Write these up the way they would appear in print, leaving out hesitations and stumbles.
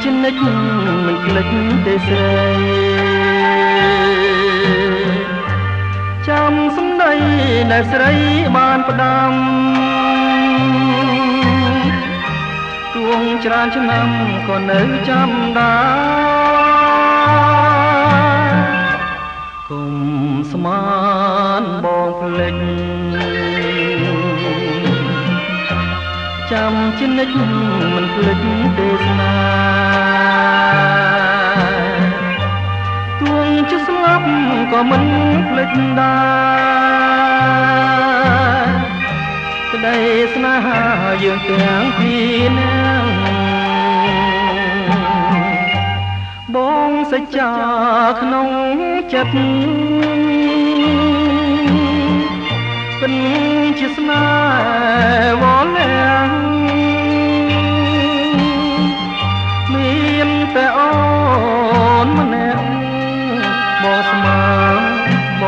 ជានិច្ចមិនភ្លេចទេស្រីចាំសំដីដែលស្រីបានផ្ដាំទួងច្រើនឆ្នាំក៏នៅចាំដែរគុំស្មានបងភ្លេចចាំជានិច្ចមិនភ្លេចទេសនាទួងជាស្លាប់ក៏មិនភ្លេចដែរក្តីស្នេហាយើងទាំងពីរនាក់បងសច្ចាក្នុងចិត្តពិនជាស្នេហ៍វល់លាំងមានតែអូនម្នាក់បងស្មានប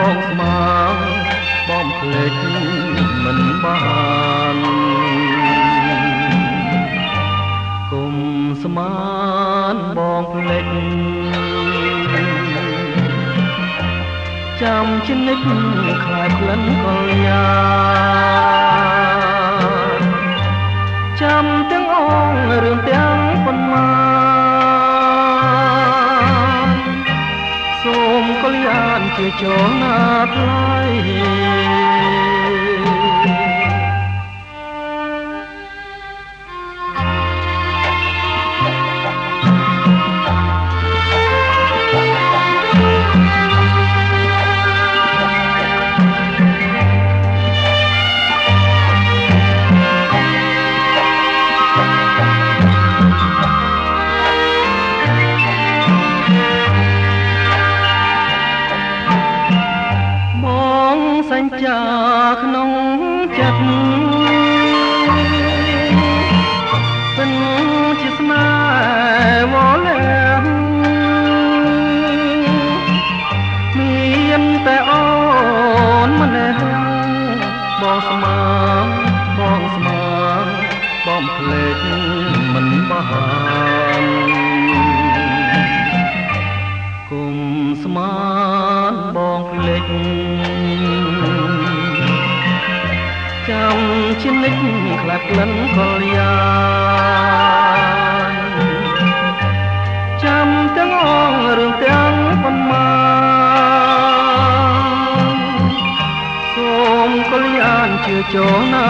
ងភ្លេចមិនបានគុំស្មានបងភ្លេចចាំជានិច្ចខ្លាចក្លិនកល្យាចាំទាំងអងរឿងទាំងប៉ុន្មានសូមកល្យានជាចូលណាថ្លៃសញ្ចាក្នុងចិត្តពិនជាស្នេហ៍វល់លាំងមានតែអូនម្នាក់បងស្មានបងភ្លេចមិនបានគុំស្មានបងភ្លេចចាំជានិច្ចខ្លាចក្លិនកល្យាចាំទាំងអងរឿងទាំងប៉ុន្មានសូមកល្យានជឿចូលណា